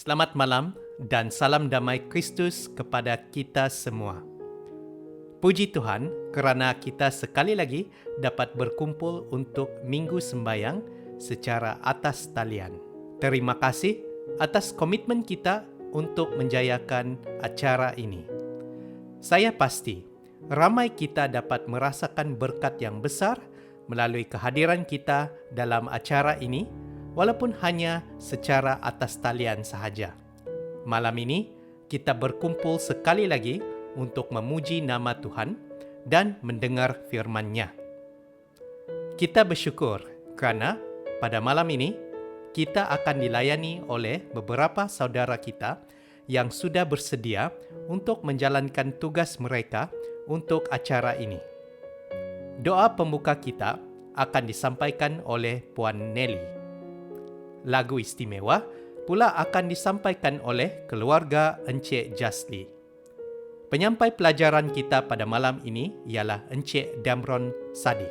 Selamat malam dan salam damai Kristus kepada kita semua. Puji Tuhan kerana kita sekali lagi dapat berkumpul untuk Minggu Sembayang secara atas talian. Terima kasih atas komitmen kita untuk menjayakan acara ini. Saya pasti ramai kita dapat merasakan berkat yang besar melalui kehadiran kita dalam acara ini, walaupun hanya secara atas talian sahaja. Malam ini, kita berkumpul sekali lagi untuk memuji nama Tuhan dan mendengar firman-Nya. Kita bersyukur kerana pada malam ini, kita akan dilayani oleh beberapa saudara kita yang sudah bersedia untuk menjalankan tugas mereka untuk acara ini. Doa pembuka kita akan disampaikan oleh Puan Nelly. Lagu istimewa pula akan disampaikan oleh keluarga Encik Jasli. Penyampai pelajaran kita pada malam ini ialah Encik Damron Sadi.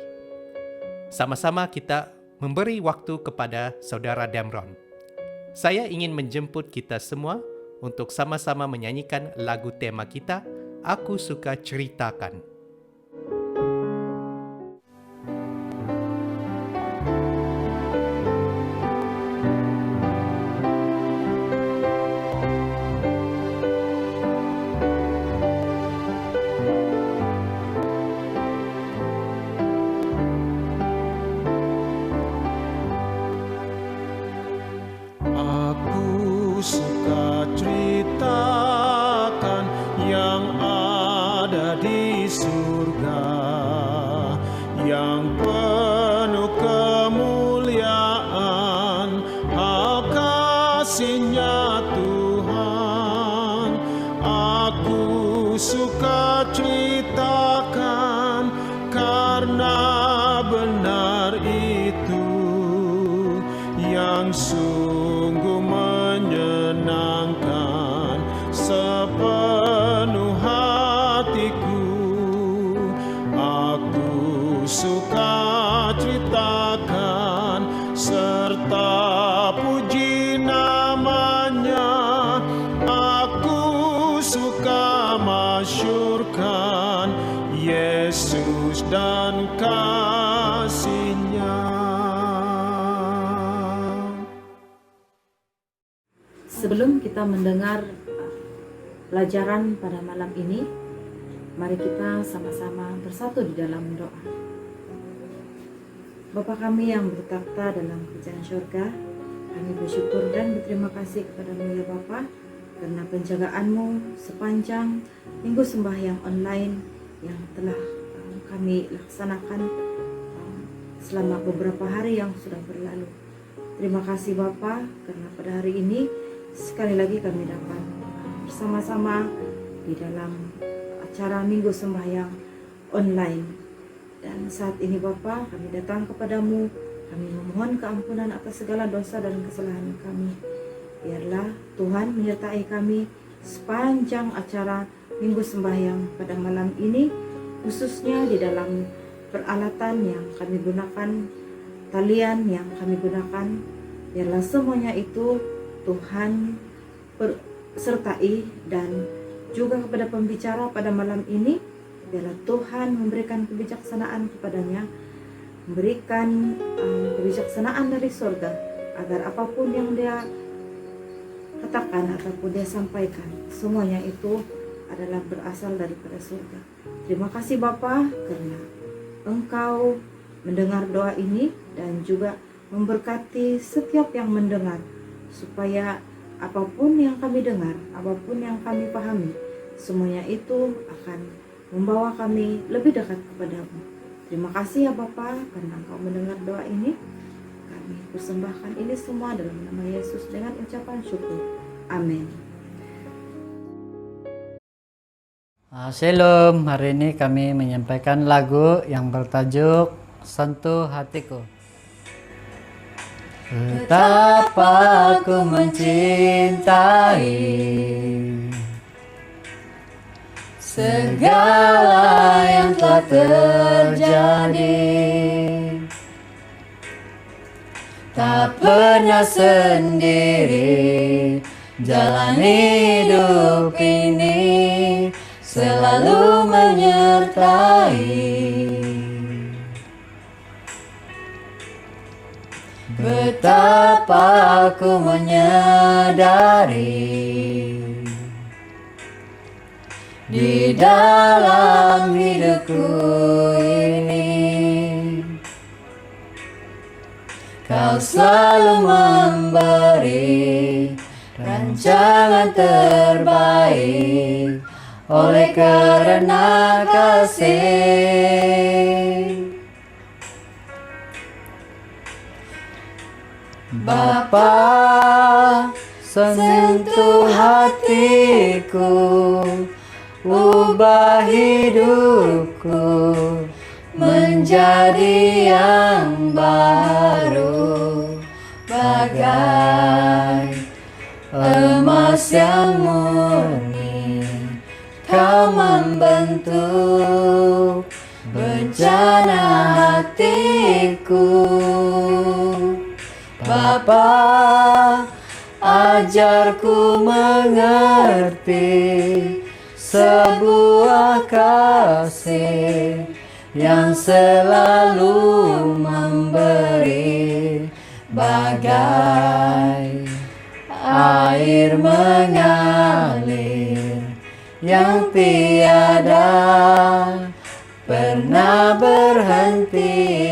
Sama-sama kita memberi waktu kepada saudara Damron. Saya ingin menjemput kita semua untuk sama-sama menyanyikan lagu tema kita, Aku Suka Ceritakan. Suka ceritakan yang ada di surga, yang penuh kemuliaan hak kasih-Nya Tuhan. Aku suka ceritakan karena benar itu yang sungguh menyenangkan sepenuh hatiku. Aku suka ceritakan serta puji nama-Nya. Aku suka masyurkan Yesus dan kasih-Nya. Sebelum kita mendengar pelajaran pada malam ini, mari kita sama-sama bersatu di dalam doa. Bapa kami yang bertakhta dalam kerajaan surga, kami bersyukur dan berterima kasih kepada-Mu ya Bapa, karena penjagaan-Mu sepanjang minggu sembahyang online yang telah kami laksanakan selama beberapa hari yang sudah berlalu. Terima kasih Bapa, karena pada hari ini sekali lagi kami dapat bersama-sama di dalam acara Minggu Sembahyang online. Dan saat ini Bapa, kami datang kepadamu, kami memohon keampunan atas segala dosa dan kesalahan kami. Biarlah Tuhan menyertai kami sepanjang acara Minggu Sembahyang pada malam ini, khususnya di dalam peralatan yang kami gunakan, talian yang kami gunakan. Biarlah semuanya itu Tuhan sertai, dan juga kepada pembicara pada malam ini, biarlah Tuhan memberikan kebijaksanaan kepadanya, memberikan kebijaksanaan dari surga, agar apapun yang dia katakan ataupun dia sampaikan, semuanya itu adalah berasal daripada surga. Terima kasih Bapa, karena Engkau mendengar doa ini dan juga memberkati setiap yang mendengar, supaya apapun yang kami dengar, apapun yang kami pahami, semuanya itu akan membawa kami lebih dekat kepada-Mu. Terima kasih ya Bapa, karena Engkau mendengar doa ini. Kami persembahkan ini semua dalam nama Yesus dengan ucapan syukur. Amin. Shalom, hari ini kami menyampaikan lagu yang bertajuk Sentuh Hatiku. Betapa aku mencintai segala yang telah terjadi, tak pernah sendiri jalani hidup ini selalu menyertai. Betapa aku menyadari di dalam hidupku ini Kau selalu memberi rancangan terbaik oleh karena kasih. Bapa, sentuh hatiku, ubah hidupku menjadi yang baru, bagai emas yang murni. Kau membentuk bejana hatiku. Bapa, ajarku mengerti sebuah kasih yang selalu memberi, bagai air mengalir yang tiada pernah berhenti.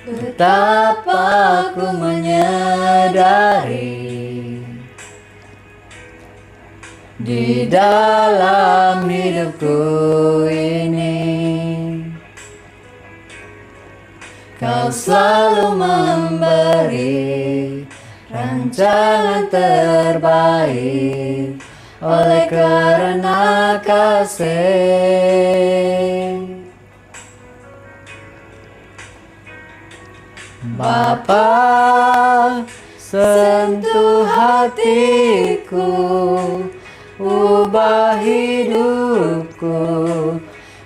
Betapa aku menyadari di dalam hidupku ini Kau selalu memberi rancangan terbaik oleh karena kasih. Bapa, sentuh hatiku, ubah hidupku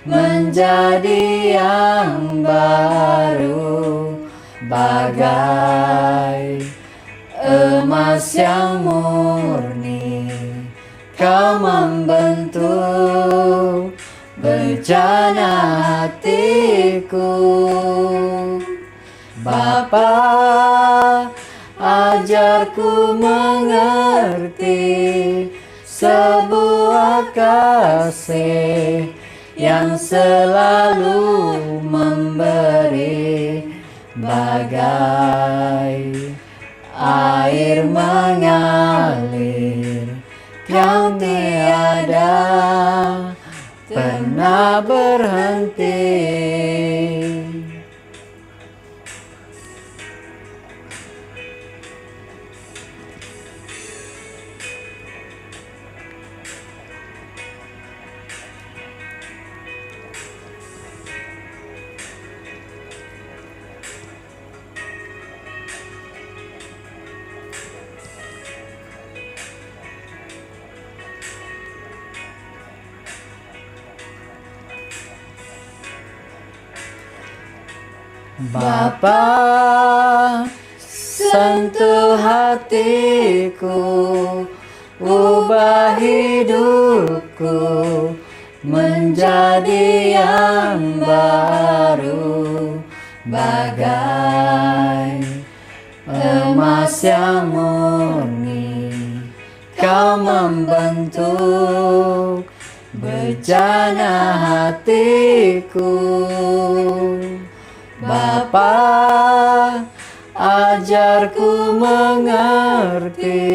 menjadi yang baru, bagai emas yang murni. Kau membentuk bejana hatiku. Bapa, ajarku mengerti sebuah kasih yang selalu memberi, bagai air mengalir yang tiada pernah berhenti. Bapa, sentuh hatiku, ubah hidupku menjadi yang baru, bagai emas yang murni. Kau membentuk bejana hatiku. Bapa, ajarku mengerti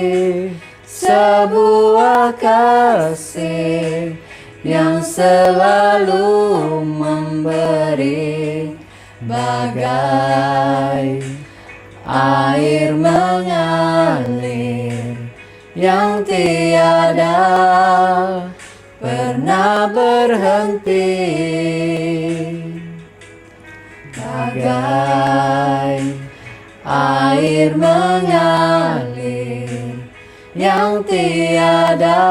sebuah kasih yang selalu memberi, bagai air mengalir yang tiada pernah berhenti, bagai air mengalir yang tiada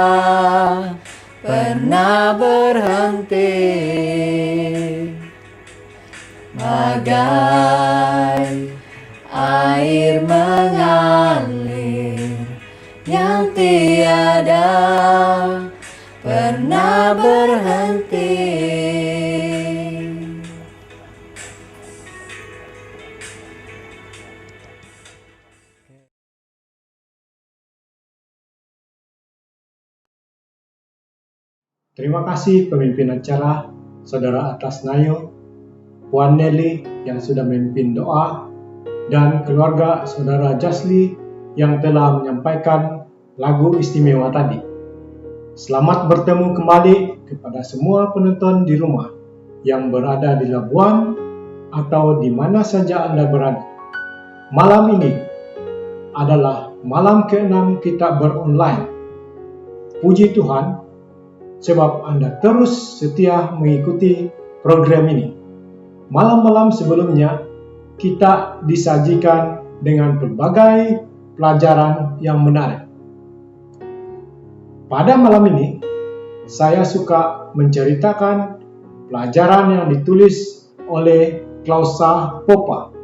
pernah berhenti, bagai berhenti. Terima kasih pemimpin acara, Saudara Atlas Nayo, Puan Nelly yang sudah memimpin doa, dan keluarga Saudara Jasli yang telah menyampaikan lagu istimewa tadi. Selamat bertemu kembali kepada semua penonton di rumah yang berada di Labuan atau di mana saja Anda berada. Malam ini adalah malam ke-6 kita beronline. Puji Tuhan, sebab Anda terus setia mengikuti program ini. Malam-malam sebelumnya, kita disajikan dengan berbagai pelajaran yang menarik. Pada malam ini, saya suka menceritakan pelajaran yang ditulis oleh Klausa Popa,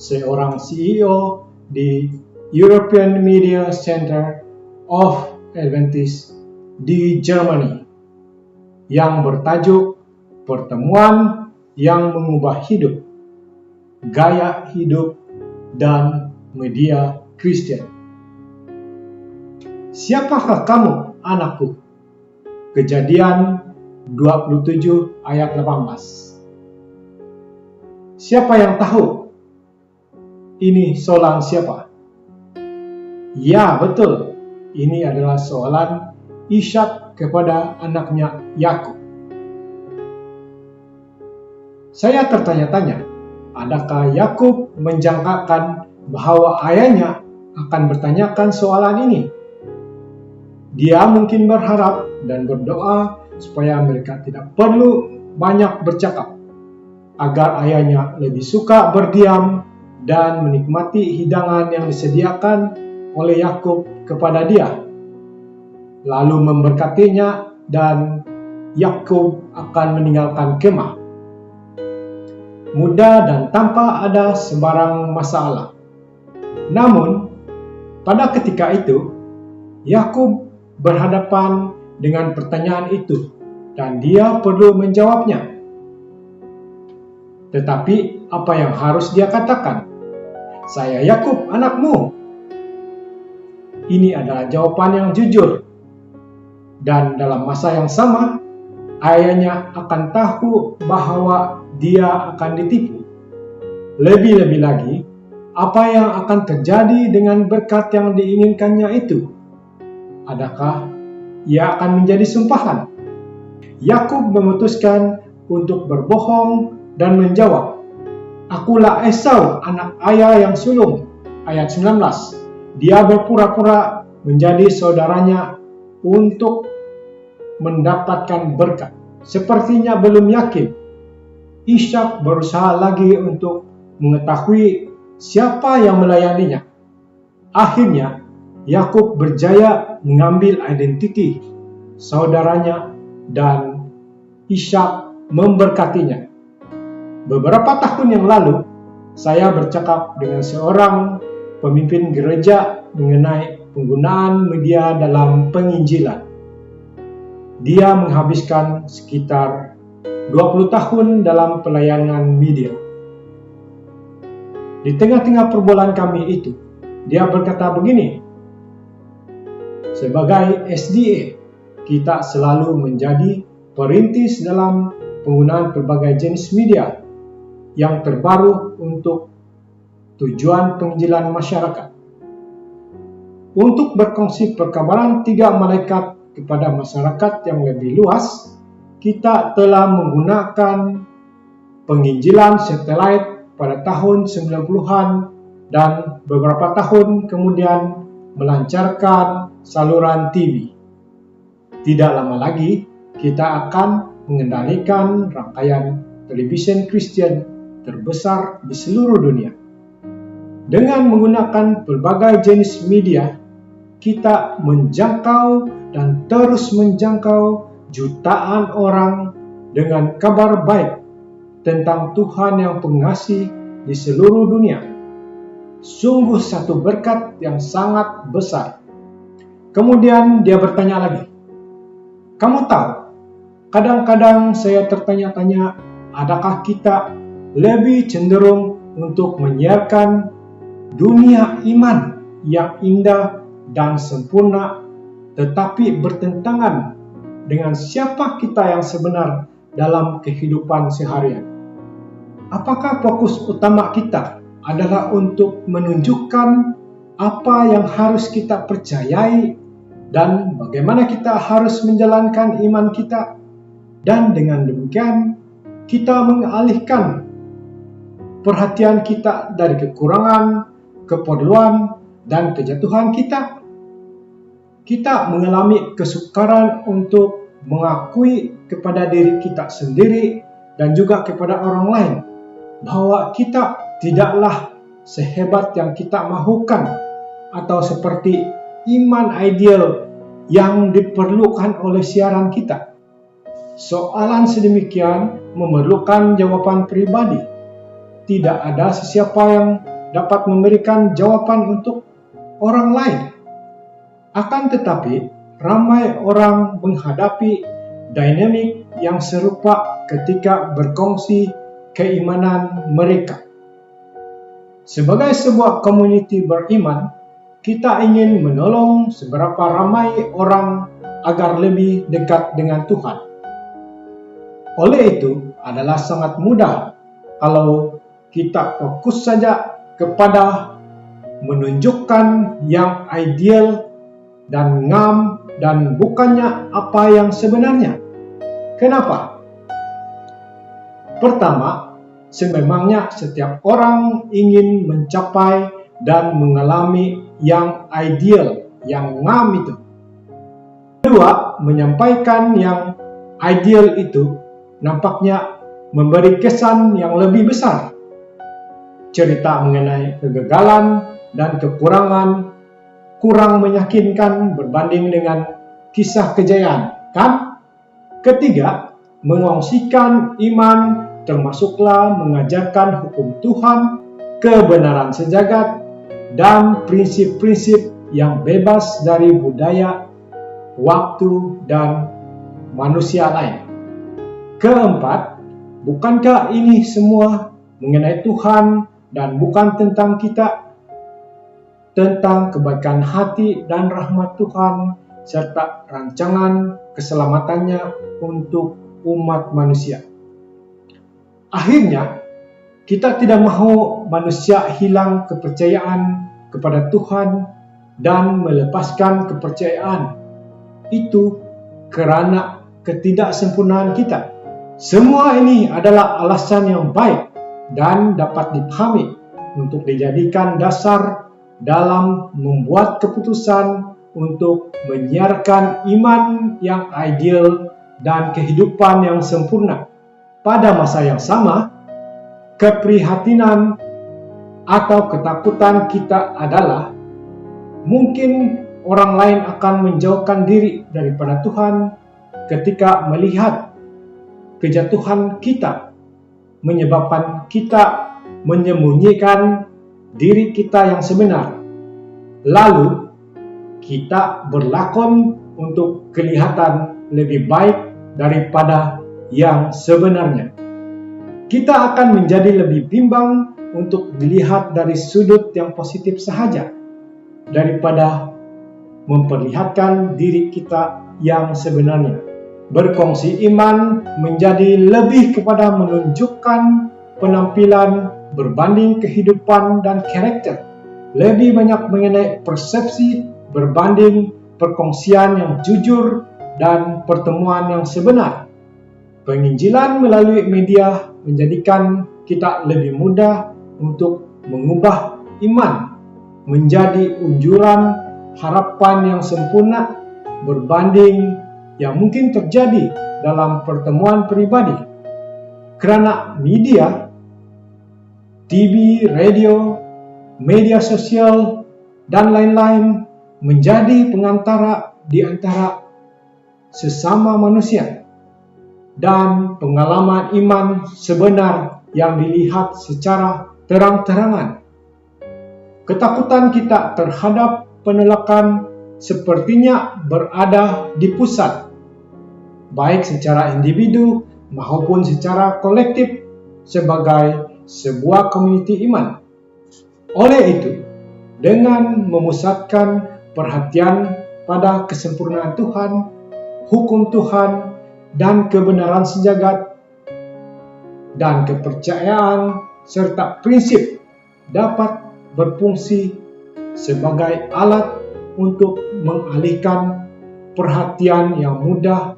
seorang CEO di European Media Center of Adventist di Germany, yang bertajuk Pertemuan yang Mengubah Hidup, Gaya Hidup dan Media Kristen. Siapakah kamu, anakku? Kejadian 27 ayat 18. Siapa yang tahu? Ini soalan siapa? Ya, betul. Ini adalah soalan Ishak kepada anaknya Yakub. Saya tertanya-tanya, adakah Yakub menjangkakan bahwa ayahnya akan bertanyakan soalan ini? Dia mungkin berharap dan berdoa supaya mereka tidak perlu banyak bercakap, agar ayahnya lebih suka berdiam dan menikmati hidangan yang disediakan oleh Yakub kepada dia, lalu memberkatinya, dan Yakub akan meninggalkan kemah, mudah dan tanpa ada sembarang masalah. Namun, pada ketika itu, Yakub berhadapan dengan pertanyaan itu, dan dia perlu menjawabnya. Tetapi, apa yang harus dia katakan? Saya Yakub, anakmu. Ini adalah jawaban yang jujur. Dan dalam masa yang sama, ayahnya akan tahu bahwa dia akan ditipu. Lebih-lebih lagi, apa yang akan terjadi dengan berkat yang diinginkannya itu? Adakah ia akan menjadi sumpahan? Yakub memutuskan untuk berbohong dan menjawab, "Akulah Esau, anak ayah yang sulung." Ayat 19. Dia berpura-pura menjadi saudaranya untuk mendapatkan berkat. Sepertinya belum yakin. Ishak berusaha lagi untuk mengetahui siapa yang melayaninya. Akhirnya, Yakub berjaya mengambil identiti saudaranya dan Ishak memberkatinya. Beberapa tahun yang lalu, saya bercakap dengan seorang pemimpin gereja mengenai penggunaan media dalam penginjilan. Dia menghabiskan sekitar 20 tahun dalam pelayanan media. Di tengah-tengah perbualan kami itu, dia berkata begini, sebagai SDA, kita selalu menjadi perintis dalam penggunaan berbagai jenis media yang terbaru untuk tujuan penginjilan masyarakat. Untuk berkongsi perkabaran 3 malaikat kepada masyarakat yang lebih luas, kita telah menggunakan penginjilan satelit pada tahun 90-an dan beberapa tahun kemudian melancarkan saluran TV. Tidak lama lagi, kita akan mengendalikan rangkaian televisi Kristen terbesar di seluruh dunia. Dengan menggunakan berbagai jenis media, kita menjangkau dan terus menjangkau jutaan orang dengan kabar baik tentang Tuhan yang pengasih di seluruh dunia. Sungguh satu berkat yang sangat besar. Kemudian dia bertanya lagi, "Kamu tahu kadang-kadang saya tertanya-tanya, adakah kita lebih cenderung untuk menyiarkan dunia iman yang indah dan sempurna, tetapi bertentangan dengan siapa kita yang sebenar dalam kehidupan seharian? Apakah fokus utama kita adalah untuk menunjukkan apa yang harus kita percayai dan bagaimana kita harus menjalankan iman kita, dan dengan demikian kita mengalihkan perhatian kita dari kekurangan, keperluan, dan kejatuhan kita? Kita mengalami kesukaran untuk mengakui kepada diri kita sendiri dan juga kepada orang lain bahwa kita tidaklah sehebat yang kita mahukan atau seperti iman ideal yang diperlukan oleh siaran kita. Soalan sedemikian memerlukan jawaban pribadi. Tidak ada sesiapa yang dapat memberikan jawaban untuk orang lain. Akan tetapi, ramai orang menghadapi dinamik yang serupa ketika berkongsi keimanan mereka. Sebagai sebuah komuniti beriman, kita ingin menolong seberapa ramai orang agar lebih dekat dengan Tuhan. Oleh itu, adalah sangat mudah kalau kita fokus saja kepada menunjukkan yang ideal dan ngam dan bukannya apa yang sebenarnya. Kenapa? Pertama, sememangnya setiap orang ingin mencapai dan mengalami yang ideal, yang ngam itu. Kedua, menyampaikan yang ideal itu nampaknya memberi kesan yang lebih besar. Cerita mengenai kegagalan dan kekurangan kurang meyakinkan berbanding dengan kisah kejayaan, kan? Ketiga, mengongsikan iman termasuklah mengajarkan hukum Tuhan, kebenaran sejagat, dan prinsip-prinsip yang bebas dari budaya, waktu, dan manusia lain. Keempat, bukankah ini semua mengenai Tuhan dan bukan tentang kita? Tentang kebaikan hati dan rahmat Tuhan serta rancangan keselamatannya untuk umat manusia. Akhirnya, kita tidak mahu manusia hilang kepercayaan kepada Tuhan dan melepaskan kepercayaan itu karena ketidaksempurnaan kita. Semua ini adalah alasan yang baik dan dapat dipahami untuk dijadikan dasar dalam membuat keputusan untuk menyiarkan iman yang ideal dan kehidupan yang sempurna. Pada masa yang sama, keprihatinan atau ketakutan kita adalah mungkin orang lain akan menjauhkan diri daripada Tuhan ketika melihat kejatuhan kita, menyebabkan kita menyembunyikan diri kita yang sebenar. Lalu, kita berlakon untuk kelihatan lebih baik daripada yang sebenarnya. Kita akan menjadi lebih bimbang untuk dilihat dari sudut yang positif sahaja, daripada memperlihatkan diri kita yang sebenarnya. Berkongsi iman menjadi lebih kepada menunjukkan penampilan berbanding kehidupan dan karakter. Lebih banyak mengenai persepsi berbanding perkongsian yang jujur dan pertemuan yang sebenar. Penginjilan melalui media menjadikan kita lebih mudah untuk mengubah iman menjadi unjuran harapan yang sempurna berbanding yang mungkin terjadi dalam pertemuan pribadi. Kerana media, TV, radio, media sosial, dan lain-lain menjadi pengantara di antara sesama manusia dan pengalaman iman sebenar yang dilihat secara terang-terangan. Ketakutan kita terhadap penolakan sepertinya berada di pusat baik secara individu maupun secara kolektif sebagai sebuah komuniti iman. Oleh itu, dengan memusatkan perhatian pada kesempurnaan Tuhan, hukum Tuhan, dan kebenaran sejagat, dan kepercayaan serta prinsip dapat berfungsi sebagai alat untuk mengalihkan perhatian yang mudah,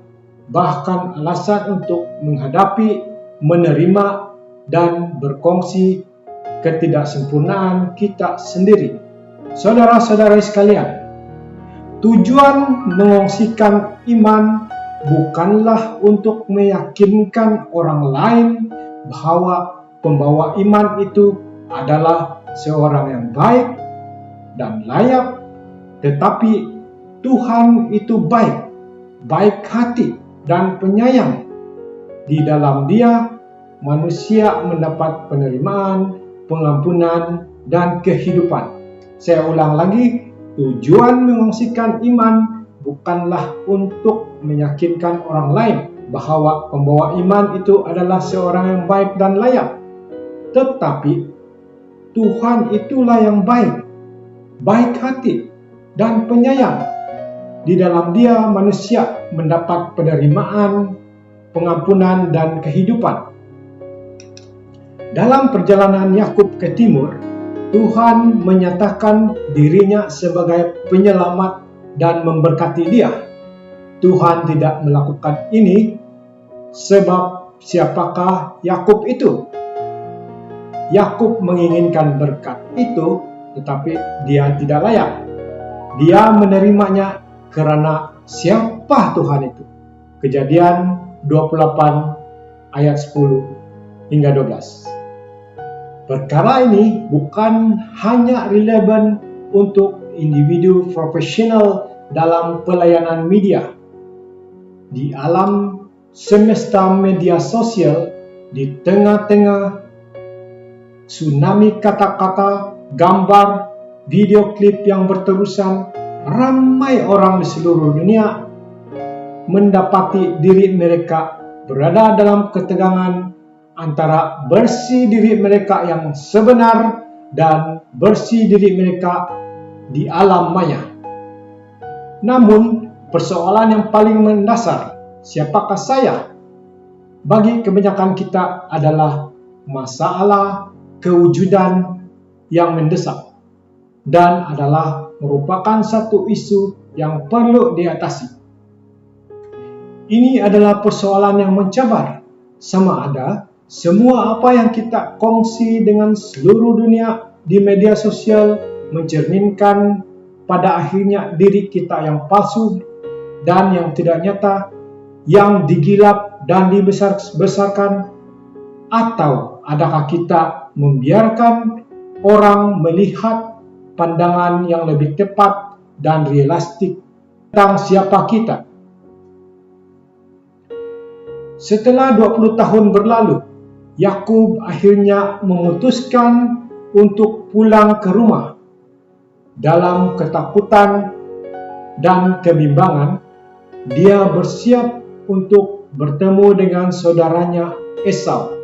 bahkan alasan untuk menghadapi, menerima, dan berkongsi ketidaksempurnaan kita sendiri. Saudara-saudari sekalian, tujuan mengongsikan iman bukanlah untuk meyakinkan orang lain bahwa pembawa iman itu adalah seorang yang baik dan layak, tetapi Tuhan itu baik hati dan penyayang. Di dalam Dia, manusia mendapat penerimaan, pengampunan, dan kehidupan. Saya ulang lagi, tujuan mengongsikan iman bukanlah untuk meyakinkan orang lain bahwa pembawa iman itu adalah seorang yang baik dan layak. Tetapi Tuhan itulah yang baik hati dan penyayang. Di dalam Dia manusia mendapat penerimaan, pengampunan, dan kehidupan. Dalam perjalanan Yakub ke timur, Tuhan menyatakan dirinya sebagai penyelamat dan memberkati dia. Tuhan tidak melakukan ini sebab siapakah Yakub itu? Yakub menginginkan berkat itu, tetapi dia tidak layak. Dia menerimanya karena siapa Tuhan itu? Kejadian 28 ayat 10 hingga 12. Perkara ini bukan hanya relevan untuk individu profesional dalam pelayanan media. Di alam semesta media sosial, di tengah-tengah tsunami kata-kata, gambar, video klip yang berterusan, ramai orang di seluruh dunia mendapati diri mereka berada dalam ketegangan antara bersih diri mereka yang sebenar dan bersih diri mereka di alam maya. Namun, persoalan yang paling mendasar, siapakah saya? Bagi kebanyakan kita adalah masalah kewujudan yang mendesak dan adalah merupakan satu isu yang perlu diatasi. Ini adalah persoalan yang mencabar, sama ada semua apa yang kita kongsi dengan seluruh dunia di media sosial mencerminkan pada akhirnya diri kita yang palsu dan yang tidak nyata, yang digilap dan dibesar-besarkan, atau adakah kita membiarkan orang melihat pandangan yang lebih tepat dan realistik tentang siapa kita? Setelah 20 tahun berlalu, Yakub akhirnya memutuskan untuk pulang ke rumah. Dalam ketakutan dan kebimbangan, dia bersiap untuk bertemu dengan saudaranya Esau.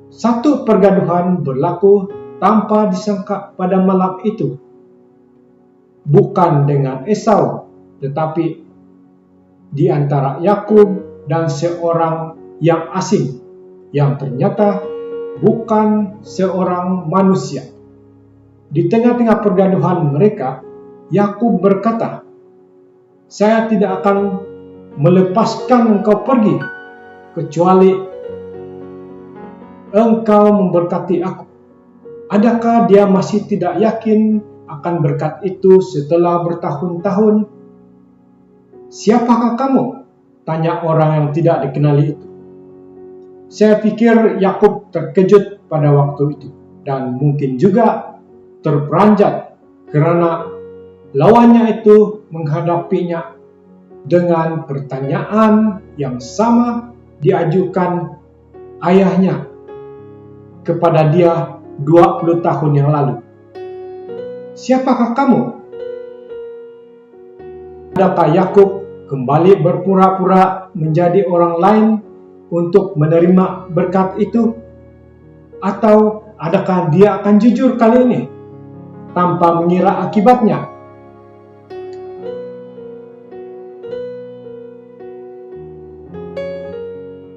Satu pergaduhan berlaku tanpa disangka pada malam itu. Bukan dengan Esau, tetapi di antara Yakub dan seorang yang asing, yang ternyata bukan seorang manusia. Di tengah-tengah pergaduhan mereka, Yakub berkata, "Saya tidak akan melepaskan engkau pergi, kecuali engkau memberkati aku." Adakah dia masih tidak yakin akan berkat itu setelah bertahun-tahun? "Siapakah kamu?" tanya orang yang tidak dikenali itu. Saya pikir Yakub terkejut pada waktu itu dan mungkin juga terperanjat karena lawannya itu menghadapinya dengan pertanyaan yang sama diajukan ayahnya kepada dia 20 tahun yang lalu. "Siapakah kamu?" Adakah Yakub kembali berpura-pura menjadi orang lain untuk menerima berkat itu? Atau adakah dia akan jujur kali ini tanpa mengira akibatnya?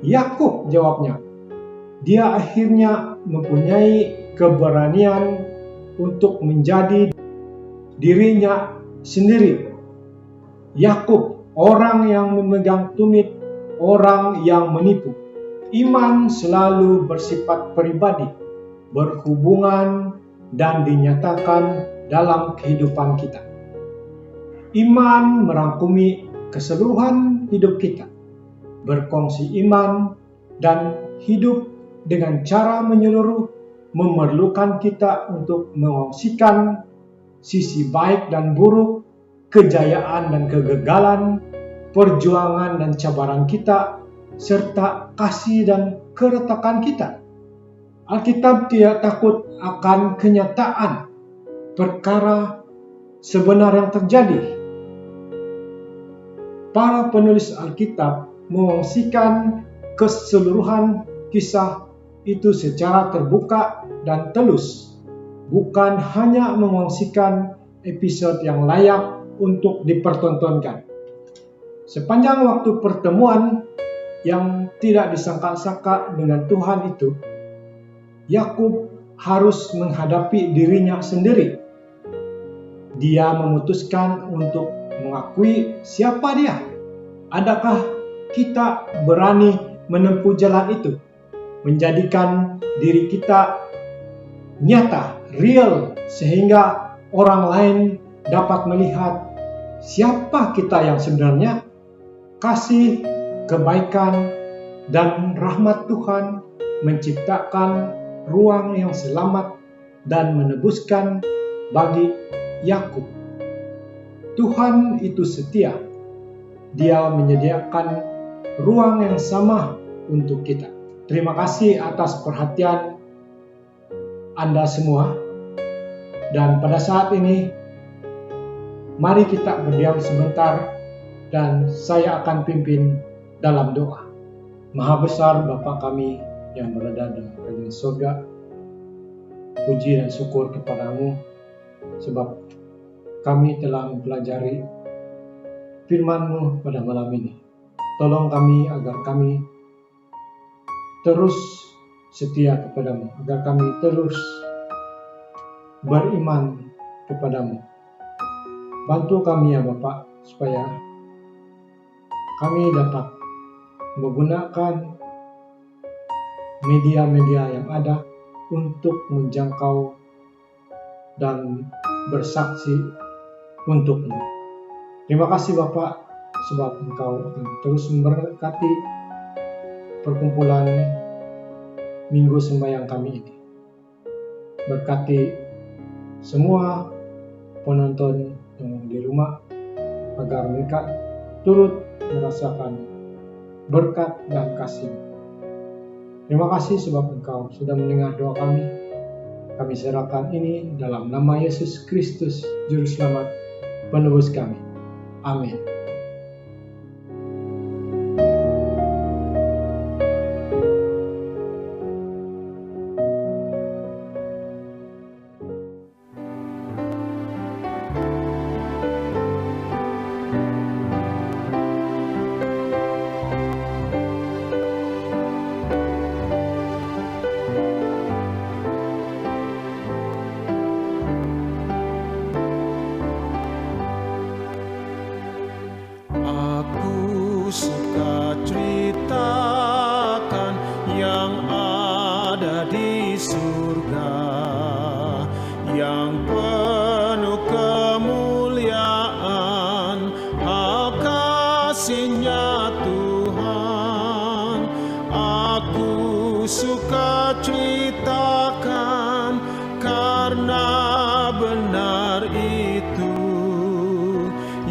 Yakub jawabnya, dia akhirnya mempunyai keberanian untuk menjadi dirinya sendiri. Yakub, orang yang memegang tumit, orang yang menipu. Iman selalu bersifat pribadi, berhubungan, dan dinyatakan dalam kehidupan kita. Iman merangkumi keseluruhan hidup kita, berkongsi iman dan hidup dengan cara menyeluruh memerlukan kita untuk mengongsikan sisi baik dan buruk, kejayaan dan kegagalan, perjuangan dan cabaran kita, serta kasih dan keretakan kita. Alkitab tidak takut akan kenyataan perkara sebenar yang terjadi. Para penulis Alkitab mengongsikan keseluruhan kisah itu secara terbuka dan telus, bukan hanya mengongsikan episode yang layak untuk dipertontonkan. Sepanjang waktu pertemuan yang tidak disangka-sangka dengan Tuhan itu, Yakub harus menghadapi dirinya sendiri. Dia memutuskan untuk mengakui siapa dia. Adakah kita berani menempuh jalan itu, menjadikan diri kita nyata, real, sehingga orang lain dapat melihat siapa kita yang sebenarnya? Kasih, kebaikan, dan rahmat Tuhan menciptakan ruang yang selamat dan menebuskan bagi Yakub. Tuhan itu setia. Dia menyediakan ruang yang sama untuk kita. Terima kasih atas perhatian Anda semua. Dan pada saat ini, mari kita berdiam sebentar dan saya akan pimpin dalam doa. Maha besar Bapa kami yang berada dalam kerajaan surga, puji dan syukur kepadamu sebab kami telah mempelajari firman-Mu pada malam ini. Tolong kami agar kami terus setia kepadamu, agar kami terus beriman kepadamu. Bantu kami ya Bapak, supaya kami dapat menggunakan media-media yang ada untuk menjangkau dan bersaksi untuk-Mu. Terima kasih Bapak, sebab Engkau akan terus memberkati perkumpulan Minggu Sembahyang kami ini. Berkati semua penonton yang di rumah, agar mereka turut merasakan berkat dan kasih. Terima kasih sebab Engkau sudah mendengar doa kami. Kami serahkan ini dalam nama Yesus Kristus, Juru Selamat, Penebus kami. Amin. Suka ceritakan yang ada di surga, yang penuh kemuliaan, hak kasih-Nya Tuhan. Aku suka ceritakan karena benar itu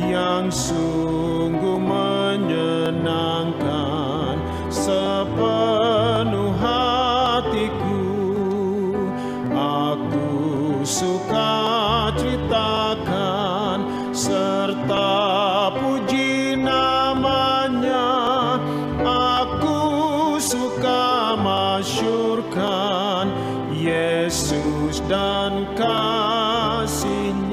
yang sungguh menyenangkan sepenuh hatiku. Aku suka ceritakan serta puji nama Yesus dan kasih-Nya.